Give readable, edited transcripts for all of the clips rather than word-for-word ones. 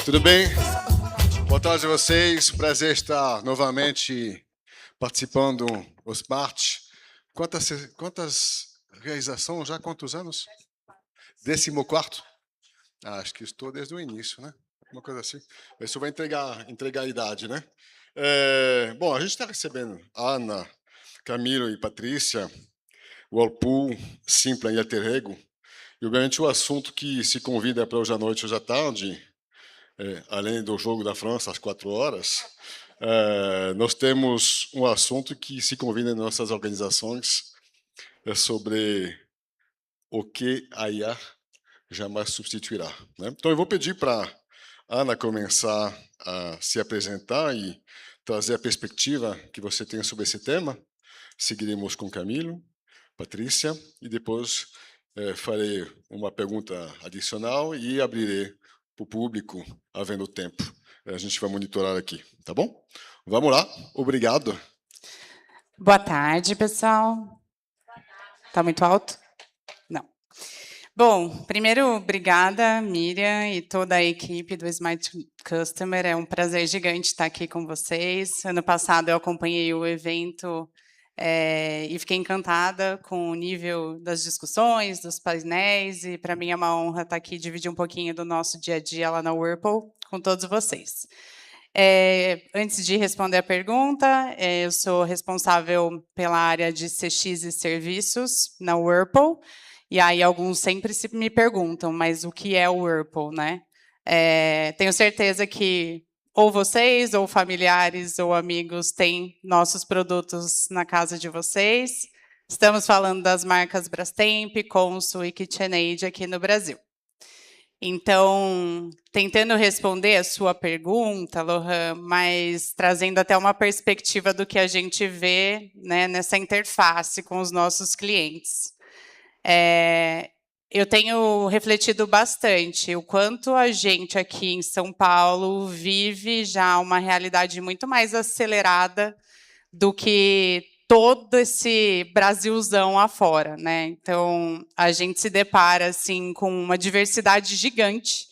Tudo bem? Boa tarde a vocês. Prazer estar novamente participando do Smart. Quantas realizações já? Quantos anos? 14º? Acho que estou desde o início, né? Uma coisa assim. Isso vai entregar a idade, né? Bom, a gente está recebendo Ana, Camilo e Patrícia, Whirlpool, Simpla e Alterego. E, obviamente, o assunto que se convida para hoje à noite, hoje à tarde, além do jogo da França às 4 horas, nós temos um assunto que se convida em nossas organizações sobre o que a IA jamais substituirá, né? Então, eu vou pedir para a Ana começar a se apresentar e trazer a perspectiva que você tem sobre esse tema. Seguiremos com Camilo, Patrícia, e depois farei uma pergunta adicional e abrirei para o público, havendo tempo. A gente vai monitorar aqui, tá bom? Vamos lá, obrigado. Boa tarde, pessoal. Está muito alto? Não. Bom, primeiro, obrigada, Miriam e toda a equipe do Smart Customer. É um prazer gigante estar aqui com vocês. Ano passado eu acompanhei o evento e fiquei encantada com o nível das discussões, dos painéis, e para mim é uma honra estar aqui e dividir um pouquinho do nosso dia a dia lá na Whirlpool com todos vocês. Antes de responder a pergunta, eu sou responsável pela área de CX e serviços na Whirlpool, e aí alguns sempre me perguntam, mas o que é o Whirlpool, né? Tenho certeza que ou vocês, ou familiares, ou amigos têm nossos produtos na casa de vocês. Estamos falando das marcas Brastemp, Consul e KitchenAid aqui no Brasil. Então, tentando responder a sua pergunta, Lohan, mas trazendo até uma perspectiva do que a gente vê, né, nessa interface com os nossos clientes. Eu tenho refletido bastante o quanto a gente aqui em São Paulo vive já uma realidade muito mais acelerada do que todo esse Brasilzão afora, né? Então, a gente se depara assim com uma diversidade gigante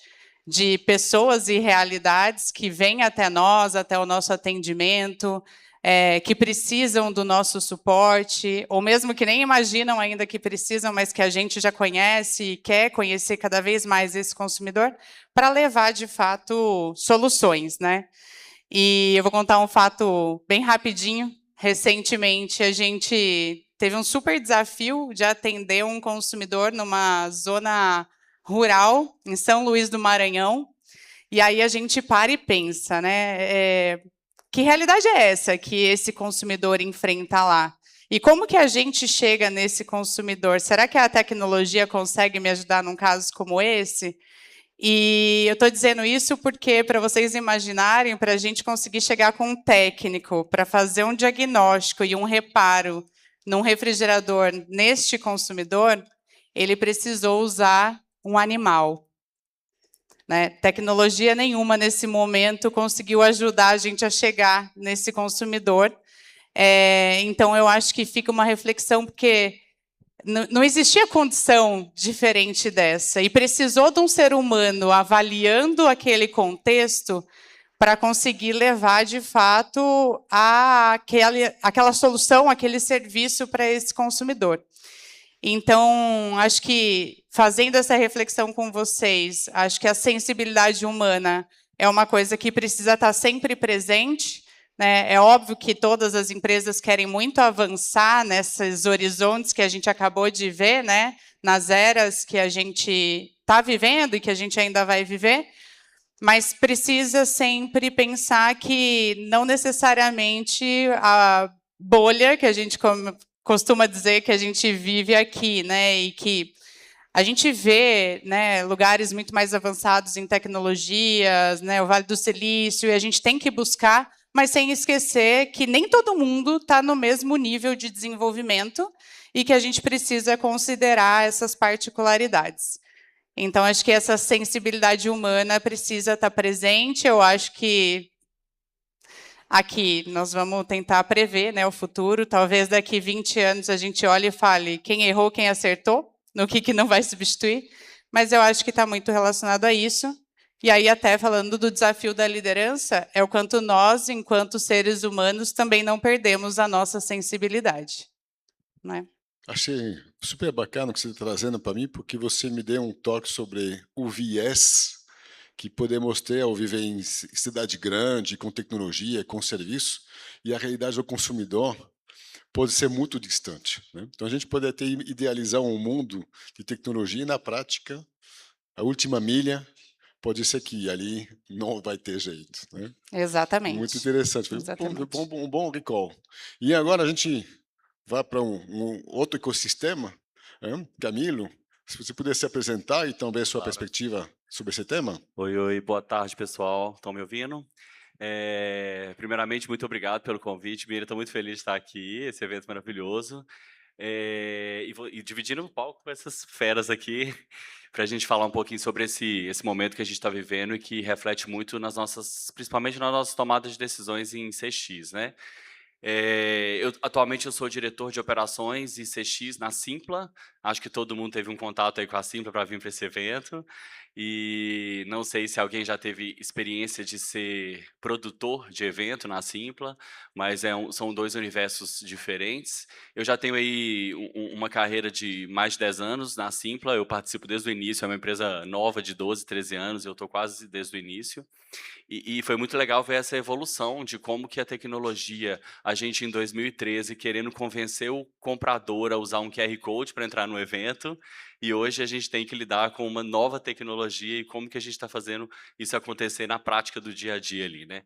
de pessoas e realidades que vêm até nós, até o nosso atendimento, que precisam do nosso suporte, ou mesmo que nem imaginam ainda que precisam, mas que a gente já conhece e quer conhecer cada vez mais esse consumidor, para levar, de fato, soluções, né? E eu vou contar um fato bem rapidinho. Recentemente, a gente teve um super desafio de atender um consumidor numa zona rural, em São Luís do Maranhão, e aí a gente para e pensa, né? Que realidade é essa que esse consumidor enfrenta lá? E como que a gente chega nesse consumidor? Será que a tecnologia consegue me ajudar num caso como esse? E eu estou dizendo isso porque, para vocês imaginarem, para a gente conseguir chegar com um técnico para fazer um diagnóstico e um reparo num refrigerador neste consumidor, ele precisou usar um animal. Né? Tecnologia nenhuma nesse momento conseguiu ajudar a gente a chegar nesse consumidor. Então, eu acho que fica uma reflexão, porque não existia condição diferente dessa, e precisou de um ser humano avaliando aquele contexto para conseguir levar, de fato, aquela solução, aquele serviço para esse consumidor. Então, acho que, fazendo essa reflexão com vocês, acho que a sensibilidade humana é uma coisa que precisa estar sempre presente, né? É óbvio que todas as empresas querem muito avançar nesses horizontes que a gente acabou de ver, né? Nas eras que a gente está vivendo e que a gente ainda vai viver, mas precisa sempre pensar que não necessariamente a bolha que a gente costuma dizer que a gente vive aqui, né? E que a gente vê, né, lugares muito mais avançados em tecnologias, né, o Vale do Silício, e a gente tem que buscar, mas sem esquecer que nem todo mundo está no mesmo nível de desenvolvimento e que a gente precisa considerar essas particularidades. Então, acho que essa sensibilidade humana precisa estar presente. Eu acho que aqui nós vamos tentar prever, né, o futuro. Talvez daqui 20 anos a gente olhe e fale quem errou, quem acertou, no que não vai substituir. Mas eu acho que está muito relacionado a isso. E aí, até falando do desafio da liderança, é o quanto nós, enquanto seres humanos, também não perdemos a nossa sensibilidade, né? Achei super bacana o que você está trazendo para mim, porque você me deu um toque sobre o viés que podemos ter ao viver em cidade grande, com tecnologia, com serviço, e a realidade do consumidor pode ser muito distante, né? Então, a gente pode até idealizar um mundo de tecnologia e, na prática, a última milha pode ser que ali não vai ter jeito, né? Muito Exatamente. interessante, foi Exatamente. um bom recall. E agora a gente vai para um outro ecossistema, né? Camilo, se você pudesse se apresentar e também a sua Claro. perspectiva sobre esse tema. Oi, boa tarde, pessoal. Estão me ouvindo? Primeiramente, muito obrigado pelo convite. Mira, estou muito feliz de estar aqui, esse evento maravilhoso. E dividindo o palco com essas feras aqui, para a gente falar um pouquinho sobre esse momento que a gente está vivendo e que reflete muito nas nossas, principalmente nas nossas tomadas de decisões em CX, né? Atualmente eu sou diretor de operações e CX na Simpla. Acho que todo mundo teve um contato aí com a Simpla para vir para esse evento. E não sei se alguém já teve experiência de ser produtor de evento na Simpla, mas são dois universos diferentes. Eu já tenho aí uma carreira de mais de 10 anos na Simpla. Eu participo desde o início, é uma empresa nova de 12, 13 anos, eu estou quase desde o início. E foi muito legal ver essa evolução de como que a tecnologia, a gente em 2013 querendo convencer o comprador a usar um QR Code para entrar no evento, e hoje a gente tem que lidar com uma nova tecnologia e como que a gente está fazendo isso acontecer na prática do dia a dia ali, né?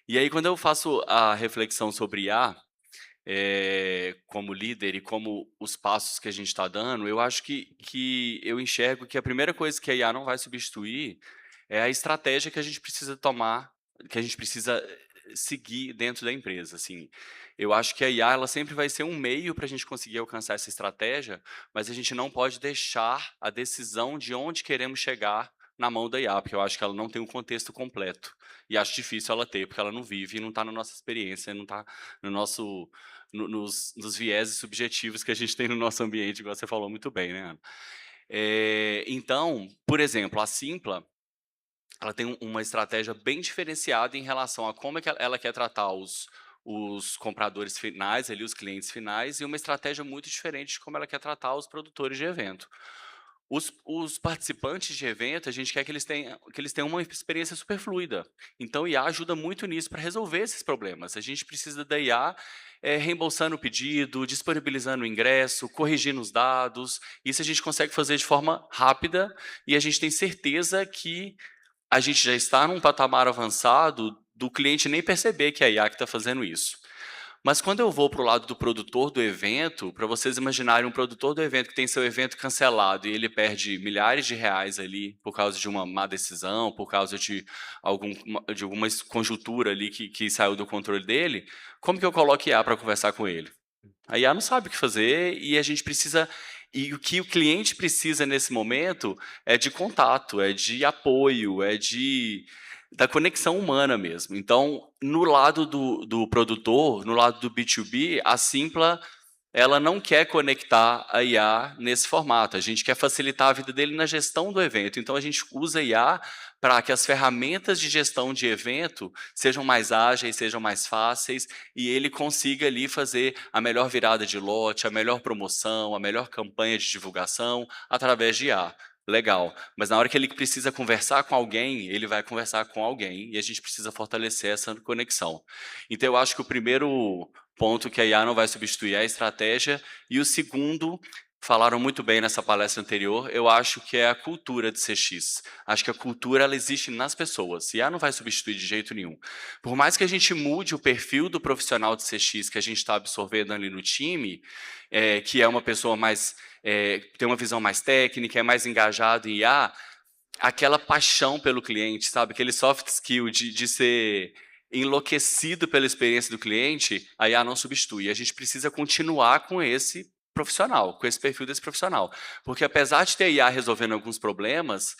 E aí quando eu faço a reflexão sobre IA, como líder e como os passos que a gente está dando, eu acho que eu enxergo que a primeira coisa que a IA não vai substituir é a estratégia que a gente precisa tomar, que a gente precisa seguir dentro da empresa. Assim, eu acho que a IA ela sempre vai ser um meio para a gente conseguir alcançar essa estratégia, mas a gente não pode deixar a decisão de onde queremos chegar na mão da IA, porque eu acho que ela não tem um contexto completo. E acho difícil ela ter, porque ela não vive e não está na nossa experiência, não está no nosso, nos vieses subjetivos que a gente tem no nosso ambiente, igual você falou muito bem, né, Ana? Então, por exemplo, a Simpla, ela tem uma estratégia bem diferenciada em relação a como é que ela quer tratar os compradores finais, ali, os clientes finais, e uma estratégia muito diferente de como ela quer tratar os produtores de evento. Os participantes de evento, a gente quer que eles tenham uma experiência super fluida. Então, IA ajuda muito nisso para resolver esses problemas. A gente precisa da IA reembolsando o pedido, disponibilizando o ingresso, corrigindo os dados. Isso a gente consegue fazer de forma rápida e a gente tem certeza que a gente já está num patamar avançado do cliente nem perceber que é a IA que está fazendo isso. Mas quando eu vou para o lado do produtor do evento, para vocês imaginarem um produtor do evento que tem seu evento cancelado e ele perde milhares de reais ali por causa de uma má decisão, por causa de alguma conjuntura ali que saiu do controle dele, como que eu coloco IA para conversar com ele? A IA não sabe o que fazer e a gente precisa. E o que o cliente precisa nesse momento é de contato, é de apoio, da conexão humana mesmo. Então, no lado do produtor, no lado do B2B, a Simpla ela não quer conectar a IA nesse formato. A gente quer facilitar a vida dele na gestão do evento. Então, a gente usa a IA para que as ferramentas de gestão de evento sejam mais ágeis, sejam mais fáceis, e ele consiga ali fazer a melhor virada de lote, a melhor promoção, a melhor campanha de divulgação através de IA. Legal, mas na hora que ele precisa conversar com alguém, ele vai conversar com alguém, e a gente precisa fortalecer essa conexão. Então, eu acho que o primeiro ponto que a IA não vai substituir é a estratégia, e o segundo, falaram muito bem nessa palestra anterior, eu acho que é a cultura de CX. Acho que a cultura ela existe nas pessoas, e a IA não vai substituir de jeito nenhum. Por mais que a gente mude o perfil do profissional de CX que a gente está absorvendo ali no time, que é uma pessoa mais, tem uma visão mais técnica, é mais engajado em IA, aquela paixão pelo cliente, sabe? Aquele soft skill de ser enlouquecido pela experiência do cliente, a IA não substitui. A gente precisa continuar com esse profissional, com esse perfil desse profissional. Porque apesar de ter IA resolvendo alguns problemas,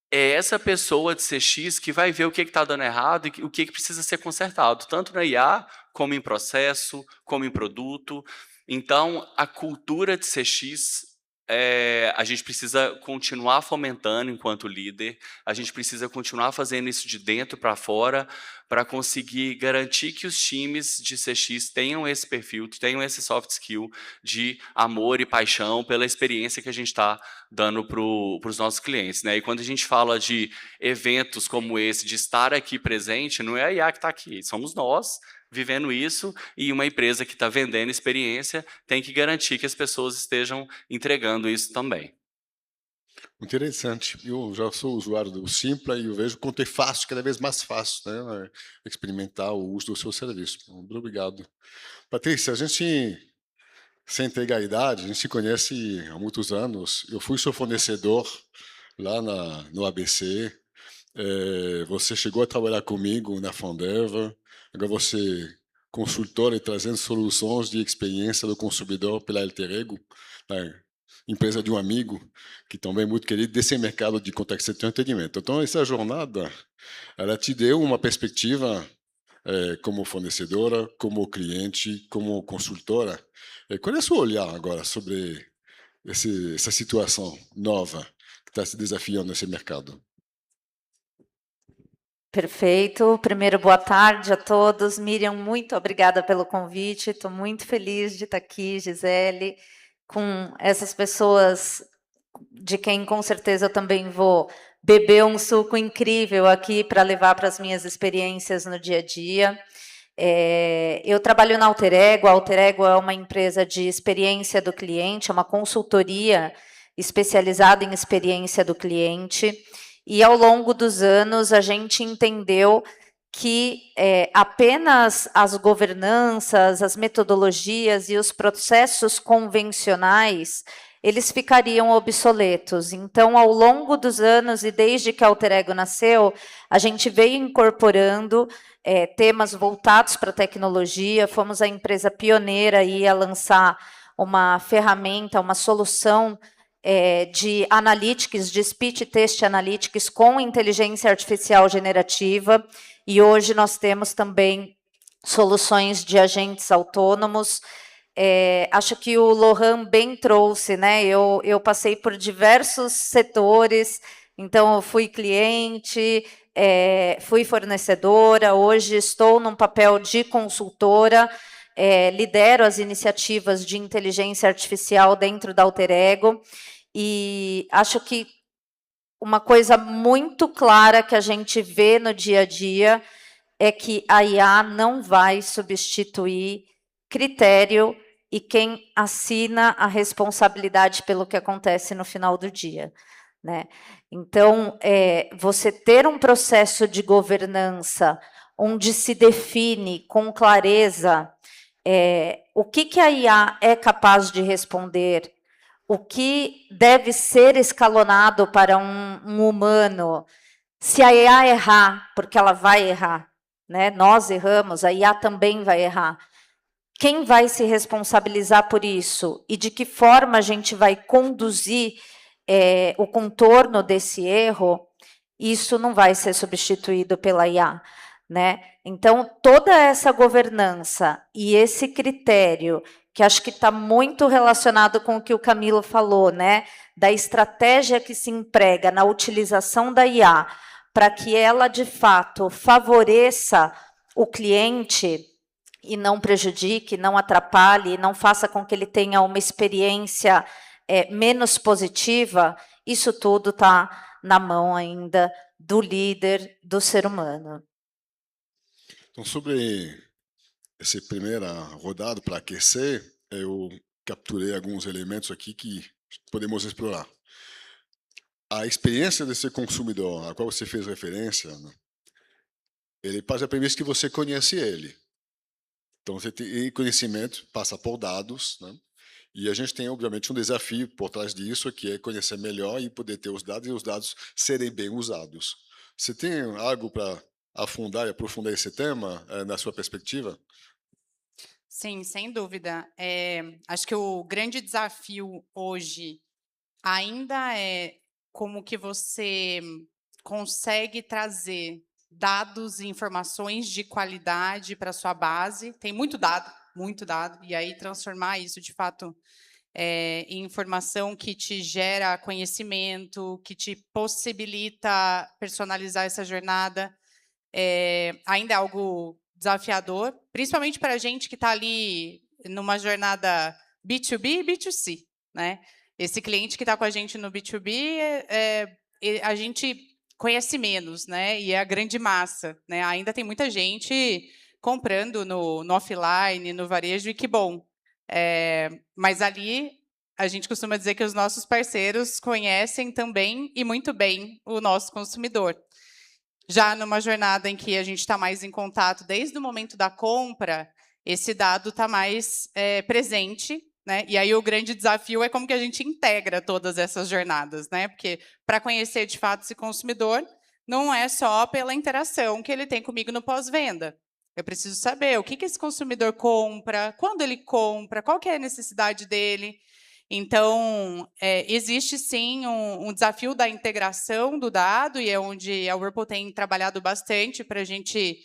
é essa pessoa de CX que vai ver o que está dando errado e o que precisa ser consertado, tanto na IA, como em processo, como em produto. Então, a cultura de CX a gente precisa continuar fomentando enquanto líder, a gente precisa continuar fazendo isso de dentro para fora, para conseguir garantir que os times de CX tenham esse perfil, tenham esse soft skill de amor e paixão pela experiência que a gente está dando para os nossos clientes, né? E quando a gente fala de eventos como esse, de estar aqui presente, não é a IA que está aqui, somos nós vivendo isso, e uma empresa que está vendendo experiência tem que garantir que as pessoas estejam entregando isso também. Interessante. Eu já sou usuário do Simpla e eu vejo quanto é fácil, cada vez mais fácil, né, experimentar o uso do seu serviço. Muito obrigado. Patrícia, a gente, sem entregar a idade, a gente se conhece há muitos anos. Eu fui seu fornecedor lá no ABC. Você chegou a trabalhar comigo na Fondever. Agora você é consultora e trazendo soluções de experiência do consumidor pela Alterego, né, empresa de um amigo, que também é muito querido desse mercado de contact center e atendimento. Então, essa jornada, ela te deu uma perspectiva como fornecedora, como cliente, como consultora. Qual é o seu olhar agora sobre essa situação nova que está se desafiando nesse mercado? Perfeito. Primeiro, boa tarde a todos. Miriam, muito obrigada pelo convite. Estou muito feliz de estar aqui, Gisele, com essas pessoas de quem com certeza eu também vou beber um suco incrível aqui para levar para as minhas experiências no dia a dia. Eu trabalho na Alterego. A Alterego é uma empresa de experiência do cliente, é uma consultoria especializada em experiência do cliente. E, ao longo dos anos, a gente entendeu que apenas as governanças, as metodologias e os processos convencionais, eles ficariam obsoletos. Então, ao longo dos anos e desde que a Alterego nasceu, a gente veio incorporando temas voltados para a tecnologia. Fomos a empresa pioneira aí a lançar uma ferramenta, uma solução de analytics, de speech test analytics com inteligência artificial generativa, e hoje nós temos também soluções de agentes autônomos. Acho que o Lohan bem trouxe, né? Eu passei por diversos setores, então eu fui cliente, fui fornecedora, hoje estou num papel de consultora, lidero as iniciativas de inteligência artificial dentro da Alterego, e acho que uma coisa muito clara que a gente vê no dia a dia é que a IA não vai substituir critério e quem assina a responsabilidade pelo que acontece no final do dia, né? Então, você ter um processo de governança onde se define com clareza o que a IA é capaz de responder, o que deve ser escalonado para um humano. Se a IA errar, porque ela vai errar, né? Nós erramos, a IA também vai errar. Quem vai se responsabilizar por isso? E de que forma a gente vai conduzir o contorno desse erro? Isso não vai ser substituído pela IA, né? Então, toda essa governança e esse critério, que acho que está muito relacionado com o que o Camilo falou, né? Da estratégia que se emprega na utilização da IA para que ela, de fato, favoreça o cliente e não prejudique, não atrapalhe, não faça com que ele tenha uma experiência menos positiva, isso tudo está na mão ainda do líder, do ser humano. Então, sobre essa primeira rodada para aquecer, eu capturei alguns elementos aqui que podemos explorar. A experiência desse consumidor, a qual você fez referência, né, ele parte da premissa que você conhece ele. Então, você tem conhecimento, passa por dados, né? E a gente tem, obviamente, um desafio por trás disso, que é conhecer melhor e poder ter os dados e os dados serem bem usados. Você tem algo para afundar e aprofundar esse tema na sua perspectiva? Sim, sem dúvida. Acho que o grande desafio hoje ainda é como que você consegue trazer dados e informações de qualidade para a sua base. Tem muito dado, e aí transformar isso, de fato, e informação que te gera conhecimento, que te possibilita personalizar essa jornada, ainda é algo desafiador, principalmente para a gente que está ali numa jornada B2B e B2C, né? Esse cliente que está com a gente no B2B, a gente conhece menos, né? E é a grande massa, né? Ainda tem muita gente comprando no offline, no varejo, e que bom. Mas ali a gente costuma dizer que os nossos parceiros conhecem também e muito bem o nosso consumidor. Já numa jornada em que a gente está mais em contato desde o momento da compra, esse dado está mais presente, né? E aí o grande desafio é como que a gente integra todas essas jornadas, né? Porque para conhecer de fato esse consumidor, não é só pela interação que ele tem comigo no pós-venda. Eu preciso saber o que esse consumidor compra, quando ele compra, qual que é a necessidade dele. Então, existe sim um desafio da integração do dado, e é onde a Whirlpool tem trabalhado bastante para a gente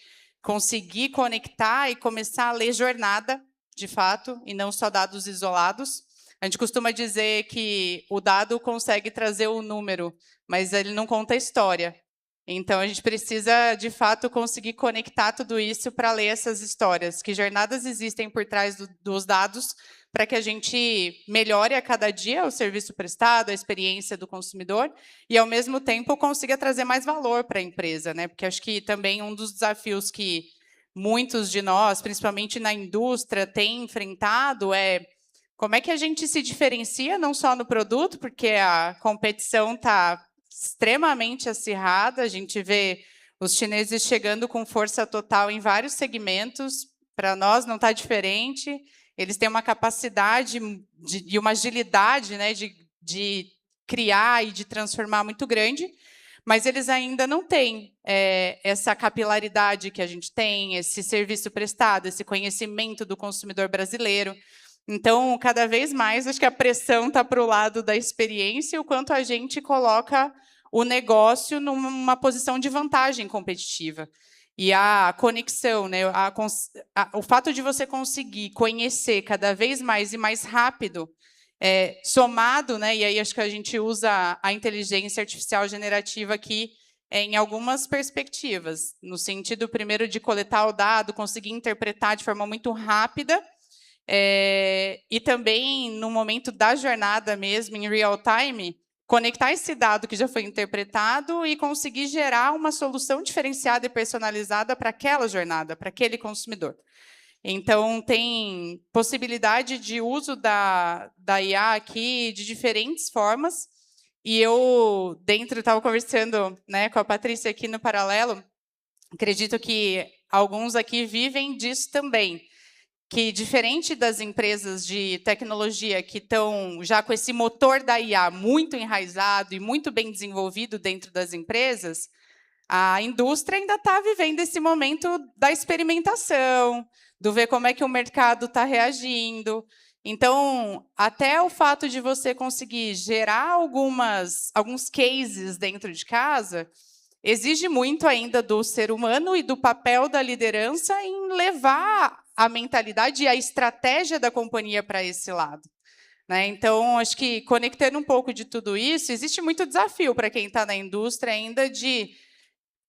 conseguir conectar e começar a ler jornada, de fato, e não só dados isolados. A gente costuma dizer que o dado consegue trazer o número, mas ele não conta a história. Então, a gente precisa, de fato, conseguir conectar tudo isso para ler essas histórias. Que jornadas existem por trás dos dados para que a gente melhore a cada dia o serviço prestado, a experiência do consumidor e, ao mesmo tempo, consiga trazer mais valor para a empresa, né? Porque acho que também um dos desafios que muitos de nós, principalmente na indústria, têm enfrentado é como é que a gente se diferencia, não só no produto, porque a competição está extremamente acirrada, a gente vê os chineses chegando com força total em vários segmentos, para nós não está diferente, eles têm uma capacidade e uma agilidade, né, de criar e de transformar muito grande, mas eles ainda não têm essa capilaridade que a gente tem, esse serviço prestado, esse conhecimento do consumidor brasileiro. Então, cada vez mais, acho que a pressão está para o lado da experiência e o quanto a gente coloca o negócio numa posição de vantagem competitiva. E a conexão, né, o fato de você conseguir conhecer cada vez mais e mais rápido, somado, né, e aí acho que a gente usa a inteligência artificial generativa aqui em algumas perspectivas, no sentido, primeiro, de coletar o dado, conseguir interpretar de forma muito rápida, e também, no momento da jornada mesmo, em real time, conectar esse dado que já foi interpretado e conseguir gerar uma solução diferenciada e personalizada para aquela jornada, para aquele consumidor. Então, tem possibilidade de uso da IA aqui de diferentes formas. E eu, estava conversando, né, com a Patrícia aqui no paralelo, acredito que alguns aqui vivem disso também, que, diferente das empresas de tecnologia que estão já com esse motor da IA muito enraizado e muito bem desenvolvido dentro das empresas, a indústria ainda está vivendo esse momento da experimentação, do ver como é que o mercado está reagindo. Então, até o fato de você conseguir gerar alguns cases dentro de casa exige muito ainda do ser humano e do papel da liderança em levar a mentalidade e a estratégia da companhia para esse lado, né? Então, acho que, conectando um pouco de tudo isso, existe muito desafio para quem está na indústria ainda de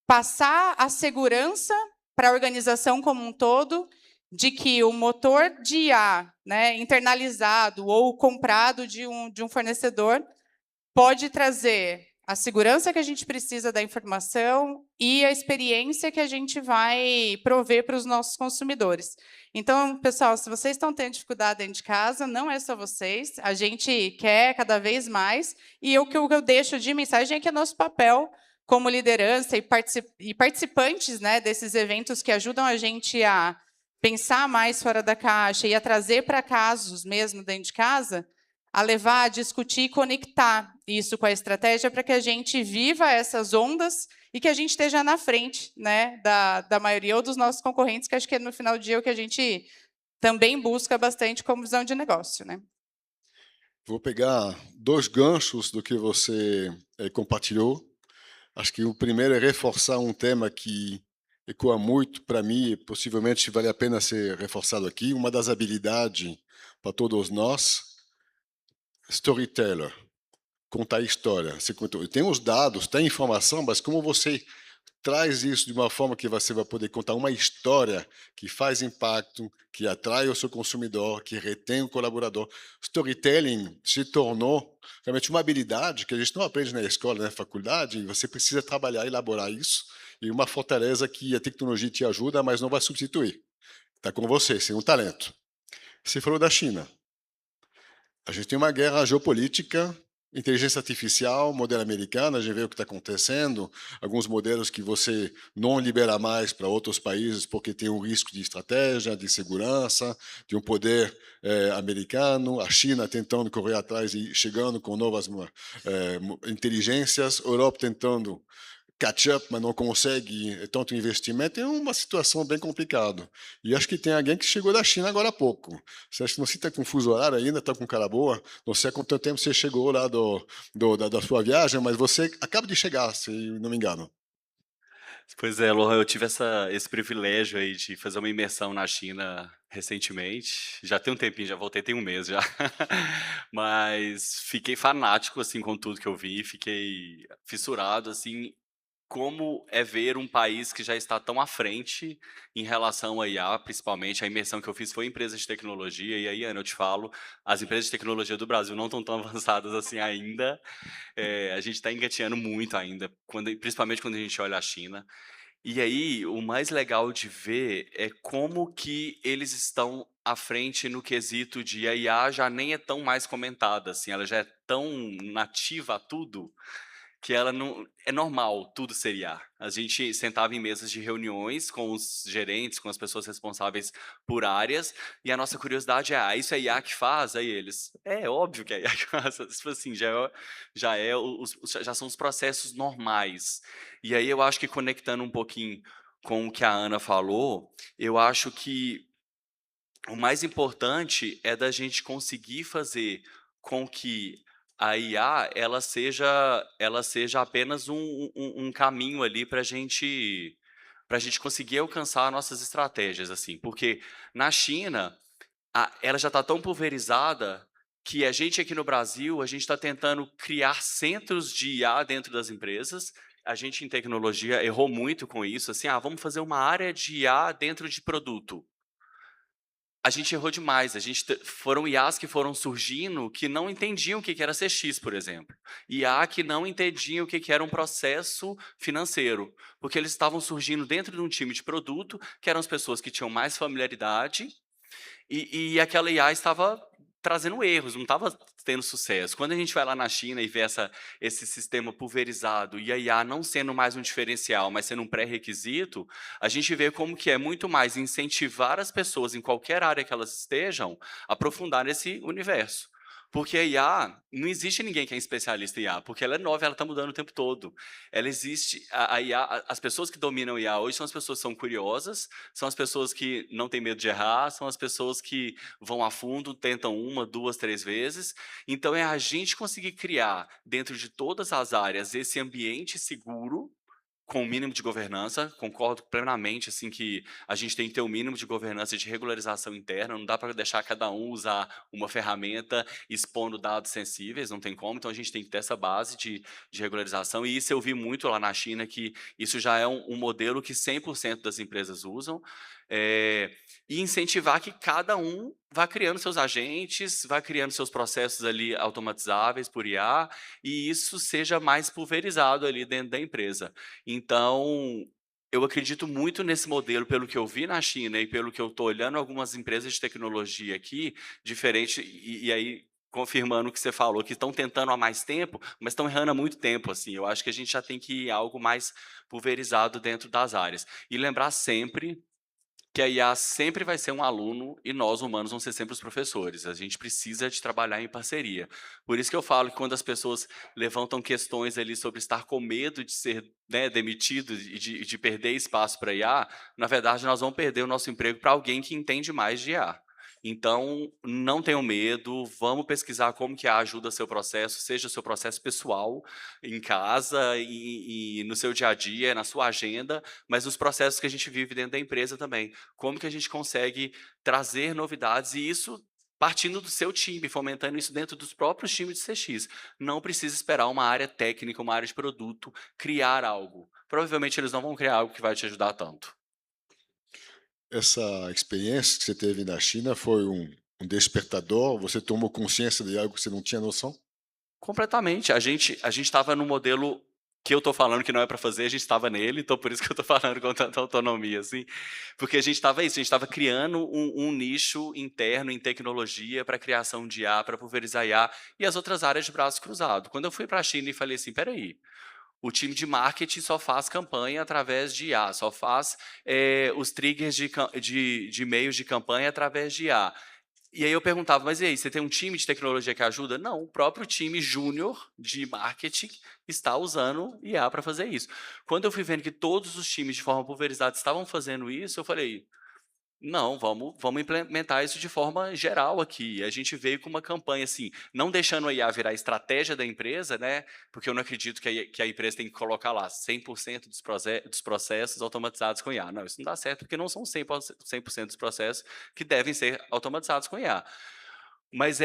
passar a segurança para a organização como um todo de que o motor de IA, né, internalizado ou comprado de um fornecedor pode trazer a segurança que a gente precisa da informação e a experiência que a gente vai prover para os nossos consumidores. Então, pessoal, se vocês estão tendo dificuldade dentro de casa, não é só vocês, a gente quer cada vez mais, e o que eu deixo de mensagem é que é nosso papel como liderança e participantes, né, desses eventos que ajudam a gente a pensar mais fora da caixa e a trazer para casos mesmo dentro de casa, a levar, a discutir e conectar isso com a estratégia para que a gente viva essas ondas e que a gente esteja na frente, né, da maioria ou dos nossos concorrentes, que acho que no final do dia é o que a gente também busca bastante como visão de negócio, né? Vou pegar 2 ganchos do que você compartilhou. Acho que o primeiro é reforçar um tema que ecoa muito para mim e possivelmente vale a pena ser reforçado aqui. Uma das habilidades para todos nós storyteller, contar história. Tem os dados, tem informação, mas como você traz isso de uma forma que você vai poder contar uma história que faz impacto, que atrai o seu consumidor, que retém o colaborador. Storytelling se tornou realmente uma habilidade que a gente não aprende na escola, na faculdade, e você precisa trabalhar, elaborar isso, e uma fortaleza que a tecnologia te ajuda, mas não vai substituir. Está com você, sem um talento. Você falou da China. A gente tem uma guerra geopolítica, inteligência artificial, modelo americano, a gente vê o que está acontecendo, alguns modelos que você não libera mais para outros países porque tem um risco de estratégia, de segurança, de um poder americano, a China tentando correr atrás e chegando com novas inteligências, a Europa tentando catch-up, mas não consegue tanto investimento, é uma situação bem complicada. E acho que tem alguém que chegou da China agora há pouco. Você acha que você está com fuso horário ainda, está com cara boa? Não sei há quanto tempo você chegou lá da sua viagem, mas você acaba de chegar, se não me engano. Pois é, Lohan, eu tive esse privilégio aí de fazer uma imersão na China recentemente. Já tem um tempinho, já voltei tem um mês já. Mas fiquei fanático, assim, com tudo que eu vi, fiquei fissurado, assim, como é ver um país que já está tão à frente em relação à IA, principalmente. A imersão que eu fiz foi em empresas de tecnologia, e aí, Ana, eu te falo, as empresas de tecnologia do Brasil não estão tão avançadas assim ainda. A gente está engateando muito ainda, principalmente quando a gente olha a China. E aí, o mais legal de ver é como que eles estão à frente no quesito de a IA já nem é tão mais comentada, assim, ela já é tão nativa a tudo, que ela não é normal tudo ser IA. A gente sentava em mesas de reuniões com os gerentes, com as pessoas responsáveis por áreas, e a nossa curiosidade é: "Ah, isso é IA que faz?" Aí eles: "É óbvio que é IA que faz." Tipo assim, já são os processos normais. E aí eu acho que conectando um pouquinho com o que a Ana falou, eu acho que o mais importante é da gente conseguir fazer com que a IA ela seja apenas um caminho ali para a gente conseguir alcançar nossas estratégias, assim. Porque na China, ela já está tão pulverizada que a gente aqui no Brasil, a gente está tentando criar centros de IA dentro das empresas. A gente em tecnologia errou muito com isso, assim, vamos fazer uma área de IA dentro de produto. A gente errou demais. Foram IAs que foram surgindo que não entendiam o que era CX, por exemplo. IA que não entendiam o que era um processo financeiro, porque eles estavam surgindo dentro de um time de produto, que eram as pessoas que tinham mais familiaridade, e aquela IA estava trazendo erros, não estava tendo sucesso. Quando a gente vai lá na China e vê esse sistema pulverizado e a IA não sendo mais um diferencial, mas sendo um pré-requisito, a gente vê como que é muito mais incentivar as pessoas, em qualquer área que elas estejam, a aprofundar nesse universo. Porque a IA, não existe ninguém que é especialista em IA, porque ela é nova, ela está mudando o tempo todo. Ela existe, a IA, as pessoas que dominam a IA hoje são as pessoas que são curiosas, são as pessoas que não têm medo de errar, são as pessoas que vão a fundo, tentam uma, duas, três vezes. Então é a gente conseguir criar, dentro de todas as áreas, esse ambiente seguro, com o mínimo de governança. Concordo plenamente, assim, que a gente tem que ter o mínimo de governança e de regularização interna, não dá para deixar cada um usar uma ferramenta expondo dados sensíveis, não tem como, então a gente tem que ter essa base de regularização, e isso eu vi muito lá na China, que isso já é um modelo que 100% das empresas usam, e incentivar que cada um vá criando seus agentes, vá criando seus processos ali automatizáveis por IA, e isso seja mais pulverizado ali dentro da empresa. Então, eu acredito muito nesse modelo, pelo que eu vi na China e pelo que eu estou olhando algumas empresas de tecnologia aqui, diferente, e aí confirmando o que você falou, que estão tentando há mais tempo, mas estão errando há muito tempo, assim. Eu acho que a gente já tem que ir a algo mais pulverizado dentro das áreas. E lembrar sempre que a IA sempre vai ser um aluno e nós, humanos, vamos ser sempre os professores. A gente precisa de trabalhar em parceria. Por isso que eu falo que quando as pessoas levantam questões ali sobre estar com medo de ser, né, demitido e de perder espaço para IA, na verdade, nós vamos perder o nosso emprego para alguém que entende mais de IA. Então, não tenham medo, vamos pesquisar como que a ajuda seu processo, seja seu processo pessoal, em casa e no seu dia a dia, na sua agenda, mas nos processos que a gente vive dentro da empresa também. Como que a gente consegue trazer novidades, e isso partindo do seu time, fomentando isso dentro dos próprios times de CX. Não precisa esperar uma área técnica, uma área de produto, criar algo. Provavelmente eles não vão criar algo que vai te ajudar tanto. Essa experiência que você teve na China foi um despertador? Você tomou consciência de algo que você não tinha noção? Completamente. A gente estava no modelo que eu estou falando que não é para fazer, a gente estava nele, então por isso que eu estou falando com tanta autonomia, assim, porque a gente estava criando um nicho interno em tecnologia para criação de IA, para pulverizar IA, e as outras áreas de braço cruzado. Quando eu fui para a China e falei assim, peraí, o time de marketing só faz campanha através de IA, só faz os triggers de e-mails de campanha através de IA. E aí eu perguntava, mas e aí, você tem um time de tecnologia que ajuda? Não, o próprio time júnior de marketing está usando IA para fazer isso. Quando eu fui vendo que todos os times de forma pulverizada estavam fazendo isso, eu falei, não, vamos implementar isso de forma geral aqui. A gente veio com uma campanha assim, não deixando a IA virar estratégia da empresa, né? Porque eu não acredito que a empresa tem que colocar lá 100% dos processos automatizados com IA. Não, isso não dá certo, porque não são 100% dos processos que devem ser automatizados com IA. Mas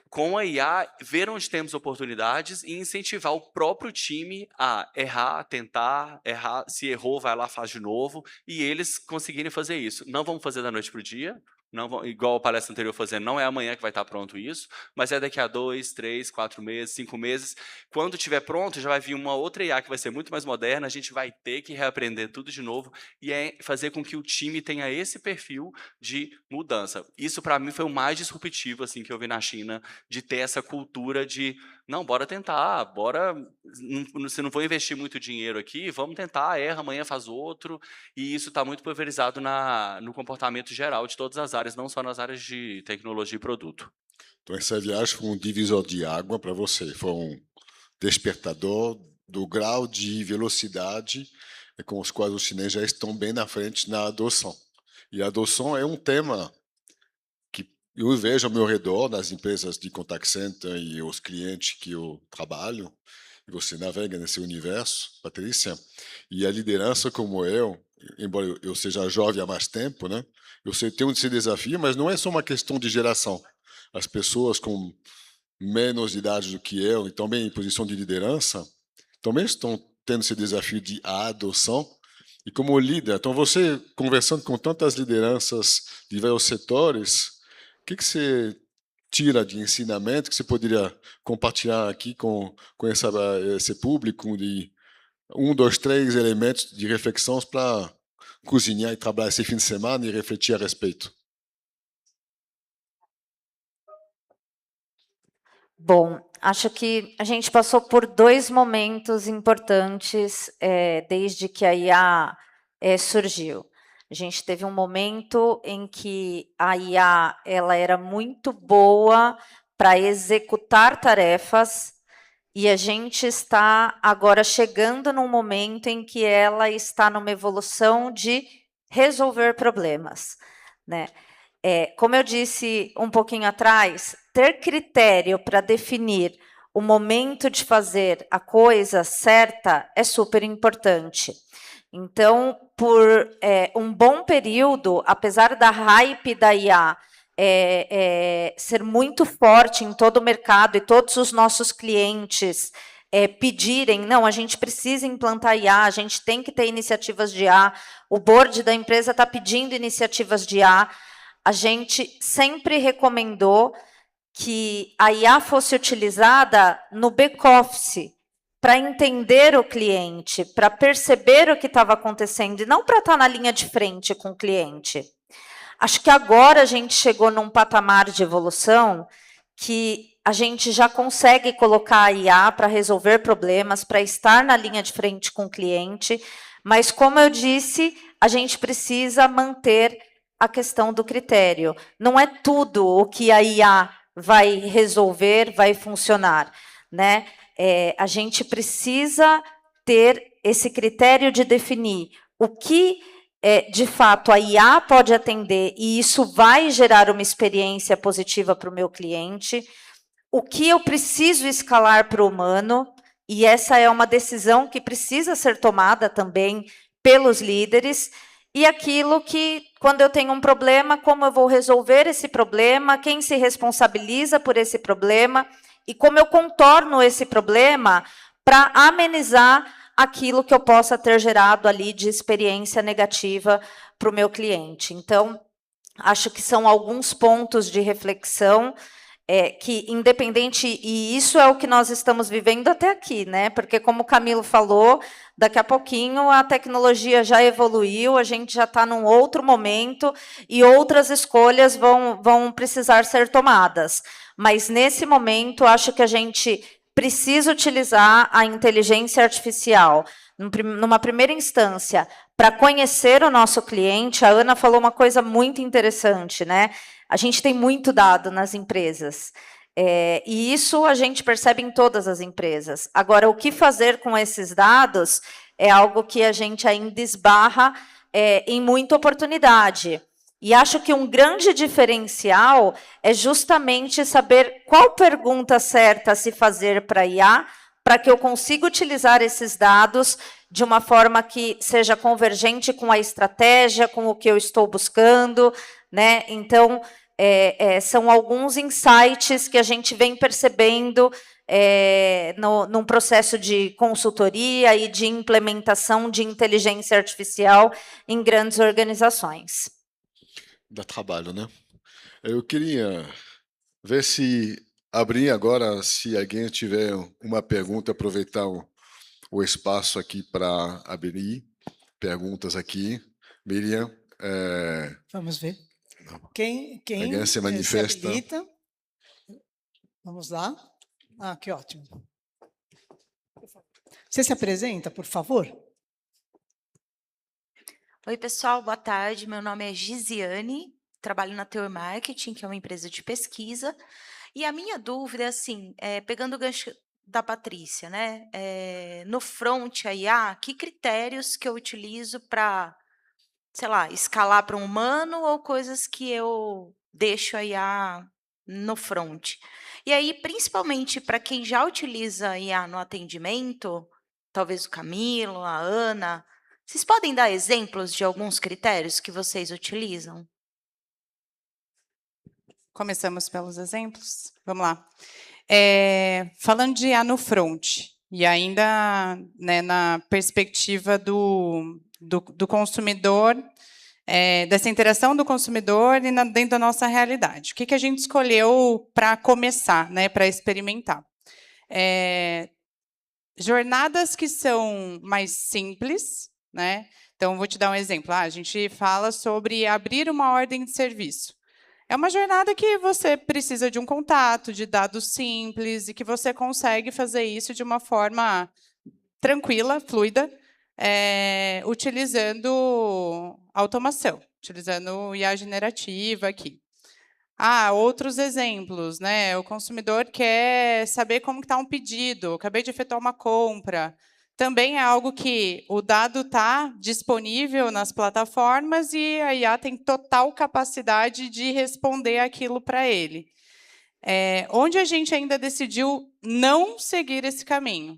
com a IA, ver onde temos oportunidades e incentivar o próprio time a errar, tentar, errar. Se errou, vai lá, faz de novo. E eles conseguirem fazer isso. Não vamos fazer da noite para o dia, não, igual a palestra anterior fazendo, não é amanhã que vai estar pronto isso, mas é daqui a 2, 3, 4 meses, 5 meses. Quando estiver pronto, já vai vir uma outra IA que vai ser muito mais moderna, a gente vai ter que reaprender tudo de novo e fazer com que o time tenha esse perfil de mudança. Isso, para mim, foi o mais disruptivo assim, que eu vi na China, de ter essa cultura de, não, bora tentar, se não vou investir muito dinheiro aqui, vamos tentar, erra, amanhã faz outro, e isso está muito pulverizado no comportamento geral de todas as áreas, não só nas áreas de tecnologia e produto. Então, essa viagem foi um divisor de água para você, foi um despertador do grau de velocidade com os quais os chineses já estão bem na frente na adoção. E a adoção é um tema que eu vejo ao meu redor, nas empresas de contact center e os clientes que eu trabalho, e você navega nesse universo, Patrícia, e a liderança como eu, embora eu seja jovem há mais tempo, né, eu sei ter esse desafio, mas não é só uma questão de geração. As pessoas com menos idade do que eu, e também em posição de liderança, também estão tendo esse desafio de adoção. E como líder, então você conversando com tantas lideranças de vários setores, o que você tira de ensinamento que você poderia compartilhar aqui com esse público de 1, 2, 3 elementos de reflexão para cozinhar e trabalhar esse fim de semana e refletir a respeito? Bom, acho que a gente passou por 2 momentos importantes desde que a IA surgiu. A gente teve um momento em que a IA ela era muito boa para executar tarefas e a gente está agora chegando num momento em que ela está numa evolução de resolver problemas, né? Como eu disse um pouquinho atrás, ter critério para definir o momento de fazer a coisa certa é super importante. Então, por um bom período, apesar da hype da IA ser muito forte em todo o mercado e todos os nossos clientes pedirem, não, a gente precisa implantar IA, a gente tem que ter iniciativas de IA, o board da empresa está pedindo iniciativas de IA, a gente sempre recomendou que a IA fosse utilizada no back-office, para entender o cliente, para perceber o que estava acontecendo, e não para estar na linha de frente com o cliente. Acho que agora a gente chegou num patamar de evolução que a gente já consegue colocar a IA para resolver problemas, para estar na linha de frente com o cliente, mas, como eu disse, a gente precisa manter a questão do critério. Não é tudo o que a IA vai resolver, vai funcionar, né? A gente precisa ter esse critério de definir o que, de fato, a IA pode atender e isso vai gerar uma experiência positiva para o meu cliente, o que eu preciso escalar para o humano, e essa é uma decisão que precisa ser tomada também pelos líderes, e aquilo que, quando eu tenho um problema, como eu vou resolver esse problema, quem se responsabiliza por esse problema, e como eu contorno esse problema para amenizar aquilo que eu possa ter gerado ali de experiência negativa para o meu cliente. Então, acho que são alguns pontos de reflexão que, independente, e isso é o que nós estamos vivendo até aqui, né? Porque, como o Camilo falou, daqui a pouquinho a tecnologia já evoluiu, a gente já está num outro momento e outras escolhas vão precisar ser tomadas. Mas, nesse momento, acho que a gente precisa utilizar a inteligência artificial, numa primeira instância, para conhecer o nosso cliente. A Ana falou uma coisa muito interessante, né? A gente tem muito dado nas empresas, e isso a gente percebe em todas as empresas. Agora, o que fazer com esses dados é algo que a gente ainda esbarra em muita oportunidade. E acho que um grande diferencial é justamente saber qual pergunta certa a se fazer para a IA, para que eu consiga utilizar esses dados de uma forma que seja convergente com a estratégia, com o que eu estou buscando, né? Então, são alguns insights que a gente vem percebendo num processo de consultoria e de implementação de inteligência artificial em grandes organizações. Dá trabalho, né? Eu queria ver se abrir agora, se alguém tiver uma pergunta, aproveitar o espaço aqui para abrir perguntas aqui. Miriam, Vamos ver. Quem alguém se manifesta? habilita? Vamos lá. Ah, que ótimo. Você se apresenta, por favor? Oi, pessoal, boa tarde. Meu nome é Gisiane, trabalho na Teor Marketing, que é uma empresa de pesquisa. E a minha dúvida é assim, pegando o gancho da Patrícia, né? No front, a IA, que critérios que eu utilizo para, sei lá, escalar para um humano ou coisas que eu deixo a IA no front? E aí, principalmente para quem já utiliza a IA no atendimento, talvez o Camilo, a Ana, vocês podem dar exemplos de alguns critérios que vocês utilizam? Começamos pelos exemplos? Vamos lá. Falando de IA no front, e ainda, né, na perspectiva do consumidor, dessa interação do consumidor e dentro da nossa realidade. O que a gente escolheu para começar, né, para experimentar? Jornadas que são mais simples, né? Então, vou te dar um exemplo. A gente fala sobre abrir uma ordem de serviço. É uma jornada que você precisa de um contato, de dados simples, e que você consegue fazer isso de uma forma tranquila, fluida, utilizando automação, utilizando IA generativa aqui. Outros exemplos, né? O consumidor quer saber como está um pedido, acabei de efetuar uma compra. Também é algo que o dado está disponível nas plataformas e a IA tem total capacidade de responder aquilo para ele. Onde a gente ainda decidiu não seguir esse caminho?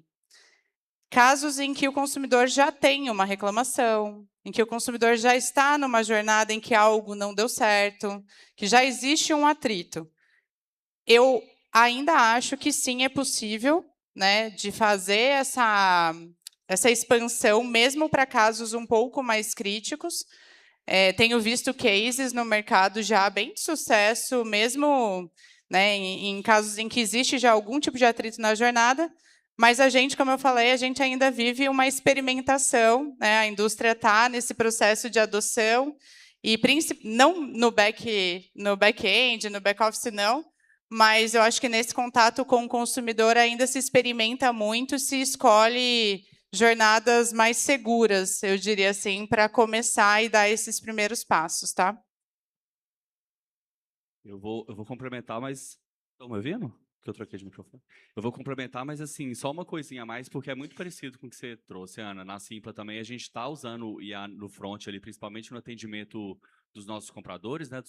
Casos em que o consumidor já tem uma reclamação, em que o consumidor já está numa jornada em que algo não deu certo, que já existe um atrito. Eu ainda acho que sim, é possível, né, de fazer essa expansão, mesmo para casos um pouco mais críticos. Tenho visto cases no mercado já bem de sucesso, mesmo, né, em casos em que existe já algum tipo de atrito na jornada. Mas a gente, como eu falei, a gente ainda vive uma experimentação, né? A indústria está nesse processo de adoção, e não no back-end, no back-office não, mas eu acho que nesse contato com o consumidor ainda se experimenta muito, se escolhe jornadas mais seguras, eu diria assim, para começar e dar esses primeiros passos, tá? Eu vou complementar, mas... Estão me ouvindo? Que eu troquei de microfone. Eu vou complementar, mas assim, só uma coisinha a mais, porque é muito parecido com o que você trouxe, Ana. Na Simpla também a gente está usando o IA no front ali, principalmente no atendimento dos nossos compradores, né,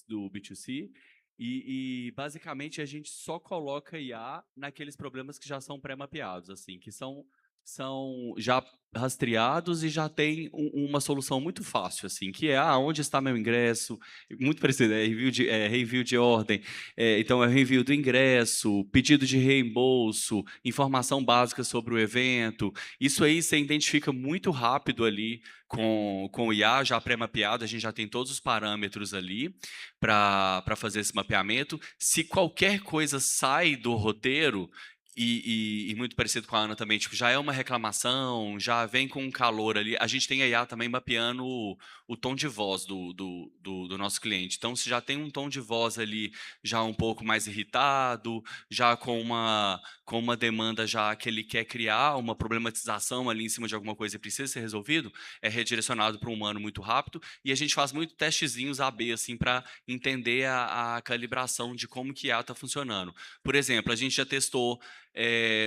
do B2C, e basicamente a gente só coloca IA naqueles problemas que já são pré-mapeados, assim, que são são já rastreados e já tem uma solução muito fácil, assim, que é onde está meu ingresso, muito parecido, reenvio de ordem, então é reenvio do ingresso, pedido de reembolso, informação básica sobre o evento. Isso aí você identifica muito rápido ali com o IA já pré-mapeado, a gente já tem todos os parâmetros ali para fazer esse mapeamento. Se qualquer coisa sai do roteiro, e muito parecido com a Ana também, tipo, já é uma reclamação, já vem com um calor ali. A gente tem a IA também mapeando o tom de voz do nosso cliente. Então, se já tem um tom de voz ali já um pouco mais irritado, já com uma demanda já que ele quer criar, uma problematização ali em cima de alguma coisa que precisa ser resolvido, é redirecionado para um humano muito rápido. E a gente faz muito testezinhos AB, assim, para entender a calibração de como que a IA está funcionando. Por exemplo, a gente já testou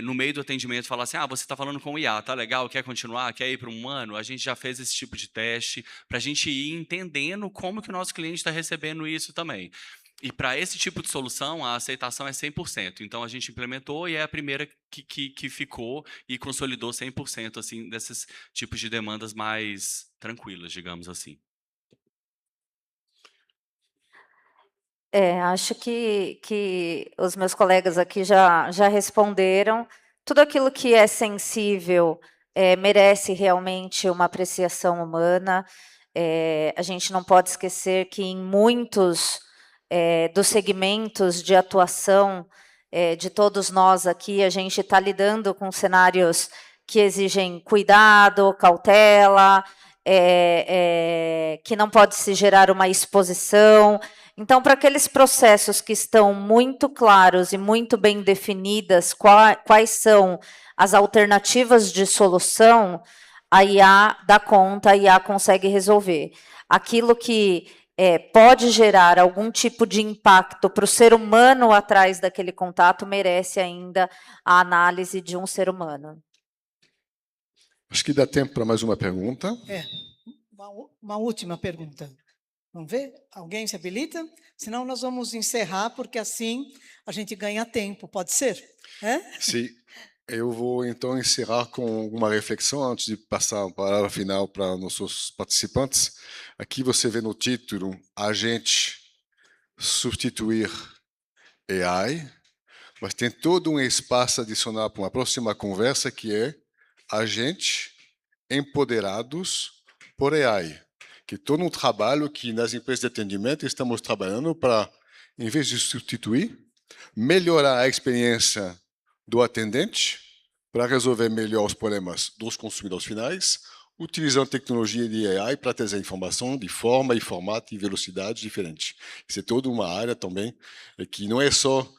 no meio do atendimento, falar assim, você está falando com o IA, tá legal, quer continuar, quer ir para um humano? A gente já fez esse tipo de teste para a gente ir entendendo como que o nosso cliente está recebendo isso também. E para esse tipo de solução, a aceitação é 100%. Então, a gente implementou e é a primeira que ficou e consolidou 100% assim, desses tipos de demandas mais tranquilas, digamos assim. Acho que os meus colegas aqui já responderam. Tudo aquilo que é sensível merece realmente uma apreciação humana. A gente não pode esquecer que em muitos dos segmentos de atuação de todos nós aqui, a gente está lidando com cenários que exigem cuidado, cautela, que não pode se gerar uma exposição. Então, para aqueles processos que estão muito claros e muito bem definidas, quais são as alternativas de solução, a IA dá conta, a IA consegue resolver. Aquilo que pode gerar algum tipo de impacto para o ser humano atrás daquele contato merece ainda a análise de um ser humano. Acho que dá tempo para mais uma pergunta. Uma última pergunta. Vamos ver? Alguém se habilita? Senão nós vamos encerrar, porque assim a gente ganha tempo. Pode ser? Sim. Eu vou, então, encerrar com uma reflexão antes de passar a palavra final para nossos participantes. Aqui você vê no título, agente substituir AI, mas tem todo um espaço adicional para uma próxima conversa, que é agente empoderados por AI, que todo um trabalho que nas empresas de atendimento estamos trabalhando para, em vez de substituir, melhorar a experiência do atendente para resolver melhor os problemas dos consumidores finais, utilizando tecnologia de AI para trazer informação de forma e formato e velocidade diferentes. Isso é toda uma área também que não é só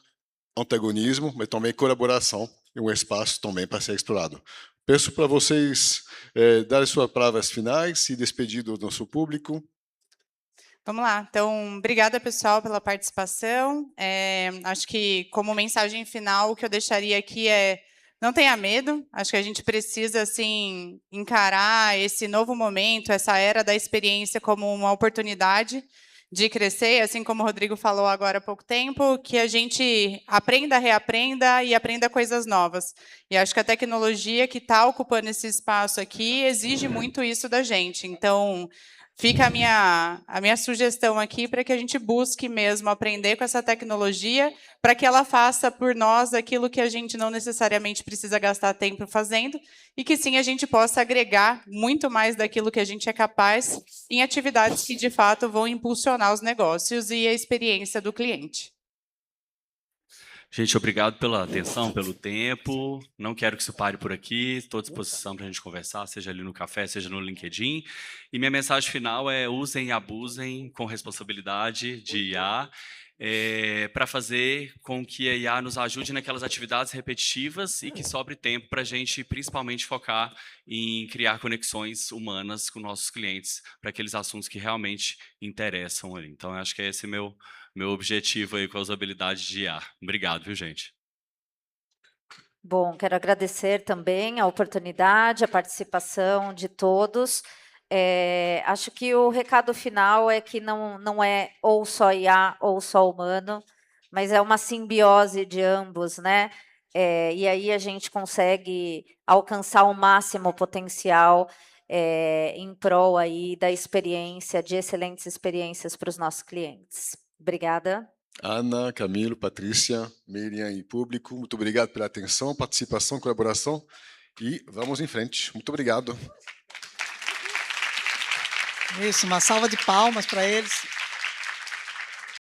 antagonismo, mas também colaboração e um espaço também para ser explorado. Peço para vocês darem suas palavras finais, se despedir do nosso público. Vamos lá. Então, obrigada, pessoal, pela participação. Acho que, como mensagem final, o que eu deixaria aqui é não tenha medo. Acho que a gente precisa assim, encarar esse novo momento, essa era da experiência como uma oportunidade de crescer, assim como o Rodrigo falou agora há pouco tempo, que a gente aprenda, reaprenda e aprenda coisas novas. E acho que a tecnologia que está ocupando esse espaço aqui exige muito isso da gente. Então, fica a minha sugestão aqui para que a gente busque mesmo aprender com essa tecnologia, para que ela faça por nós aquilo que a gente não necessariamente precisa gastar tempo fazendo, e que sim a gente possa agregar muito mais daquilo que a gente é capaz em atividades que, de fato, vão impulsionar os negócios e a experiência do cliente. Gente, obrigado pela atenção, pelo tempo. Não quero que isso pare por aqui. Estou à disposição para a gente conversar, seja ali no café, seja no LinkedIn. E minha mensagem final é: usem e abusem com responsabilidade de IA, para fazer com que a IA nos ajude naquelas atividades repetitivas e que sobre tempo para a gente, principalmente, focar em criar conexões humanas com nossos clientes para aqueles assuntos que realmente interessam ali. Então, eu acho que esse é meu objetivo aí com a usabilidade de IA. Obrigado, viu, gente? Bom, quero agradecer também a oportunidade, a participação de todos. Acho que o recado final é que não é ou só IA ou só humano, mas é uma simbiose de ambos, né? e aí a gente consegue alcançar o máximo potencial em prol aí da experiência, de excelentes experiências para os nossos clientes. Obrigada. Ana, Camilo, Patrícia, Miriam e público, muito obrigado pela atenção, participação, colaboração e vamos em frente. Muito obrigado. Isso, uma salva de palmas para eles.